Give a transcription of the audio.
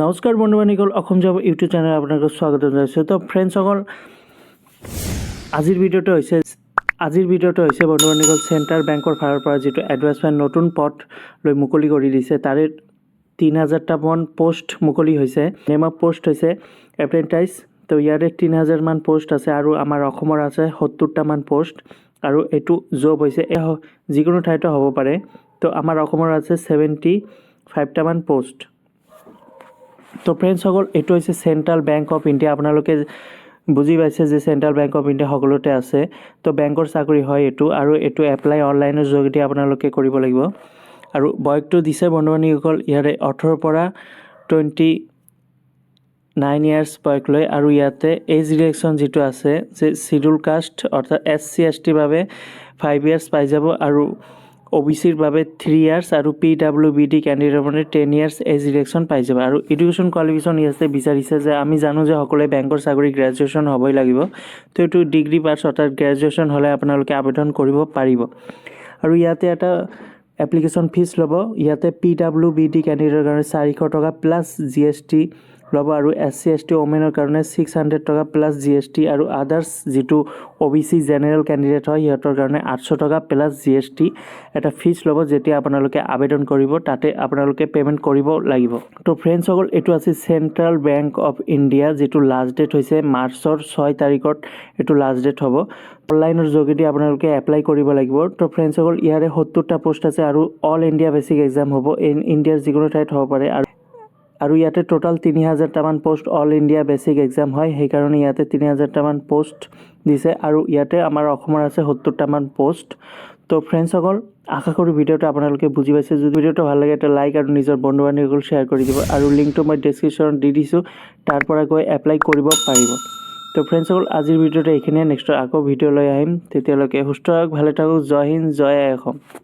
নমস্কাৰ বন্ধু-বান্ধৱীসকল, Assam job YouTube channel আপোনালোকক স্বাগতম জনাইছোঁ। তো ফ্ৰেণ্ডসকল, আজিৰ ভিডিঅ'টো হৈছে বন্ধু-বান্ধৱীসকল চেণ্ট্ৰেল বেংকৰ ফালৰ পৰা যিটো এডভাৰ্টাইজমেণ্ট নতুন পদ লৈ মুকলি কৰি দিছে, তাৰে 3000টামান পোষ্ট মুকলি হৈছে। নেম অফ পোষ্ট হৈছে এপ্ৰেণ্টাইজ। তো ইয়াৰে 3000 মান পোষ্ট আছে আৰু আমাৰ অসমৰ আছে 70টামান পোষ্ট। আৰু এইটো জব হৈছে যিকোনো ঠাইতে হ'ব পাৰে। তো আমাৰ অসমৰ আছে 75টামান পোষ্ট। তো ফ্ৰেণ্ডসকল, এইটো হৈছে চেণ্ট্ৰেল বেংক অফ ইণ্ডিয়া। আপোনালোকে বুজি পাইছে যে চেণ্ট্ৰেল বেংক অফ ইণ্ডিয়া সকলোতে আছে। তো বেংকৰ চাকৰি হয় এইটো, আৰু এইটো এপ্লাই অনলাইনৰ যোগেদি আপোনালোকে কৰিব লাগিব। আৰু বয়সটো দিছে বন্ধু-বান্ধৱীসকল ইয়াৰে 18 পৰা 29 ইয়াৰ্ছ বয়সলৈ। আৰু ইয়াতে এজ ৰিলেক্সন যিটো আছে যে চিডিউল কাষ্ট অৰ্থাৎ SC STৰ বাবে 5 ইয়াৰ্ছ পাই যাব, আৰু OBCৰ বাবে 3 ইয়াৰ্ছ, আৰু PWBD কেণ্ডিডেটৰ মানে 10 ইয়াৰ্ছ এজ ৰিলেক্সন পাই যাব। আৰু এডুকেশ্যন কোৱালিফিকেশ্যন ইয়াতে বিচাৰিছে যে আমি জানো যে সকলোৱে বেংকৰ চাকৰি গ্ৰেজুৱেশ্যন হ'বই লাগিব। তো এইটো ডিগ্ৰী পাছ অৰ্থাৎ গ্ৰেজুৱেশ্যন হ'লে আপোনালোকে আবেদন কৰিব পাৰিব। আৰু ইয়াতে এটা এপ্লিকেশ্যন ফিজ ল'ব। ইয়াতে PWBD কেণ্ডিডেটৰ কাৰণে 400 টকা প্লাছ GST ল'ব, আৰু SC ST ওমেনৰ কাৰণে 600 টকা প্লাছ GST, আৰু আদাৰ্ছ যিটো OBC জেনেৰেল কেণ্ডিডেট হয় সিহঁতৰ কাৰণে 800 টকা প্লাছ GST এটা ফিজ ল'ব। যেতিয়া আপোনালোকে আবেদন কৰিব তাতে আপোনালোকে পে'মেণ্ট কৰিব লাগিব। তো ফ্ৰেণ্ডসকল, এইটো আছে চেণ্ট্ৰেল বেংক অফ ইণ্ডিয়া, যিটো লাষ্ট ডেট হৈছে মাৰ্চৰ 6 তাৰিখত এইটো লাষ্ট ডেট হ'ব। অনলাইনৰ যোগেদি আপোনালোকে এপ্লাই কৰিব লাগিব। তো ফ্ৰেণ্ডসকল, ইয়াৰে 70টা পোষ্ট আছে, আৰু অল ইণ্ডিয়া বেচিক এক্সাম হ'ব। ইণ্ডিয়াৰ যিকোনো ঠাইত হ'ব পাৰে। আৰু ইয়াতে টোটাল 3000টামান post all India basic exam হয়, সেইকাৰণে ইয়াতে 3000টামান পোষ্ট দিছে। আৰু ইয়াতে আমাৰ অসমৰ আছে 70টামান পোষ্ট। তো ফ্ৰেণ্ডসকল, আশা কৰোঁ ভিডিঅ'টো আপোনালোকে বুজি পাইছে। যদি ভিডিঅ'টো ভাল লাগে এটা লাইক আৰু নিজৰ বন্ধু-বান্ধৱীসকল শ্বেয়াৰ কৰি দিব। আৰু লিংকটো মই ডেছক্ৰিপশ্যনত দি দিছোঁ, তাৰ পৰা গৈ এপ্লাই কৰিব পাৰিব। তো ফ্ৰেণ্ডসকল, আজিৰ ভিডিঅ'টো এইখিনিয়ে। নেক্সট আকৌ ভিডিঅ' লৈ আহিম। তেতিয়ালৈকে সুস্থ থাকক, ভালে থাকক। জয় হিন্দ, জয় অসম।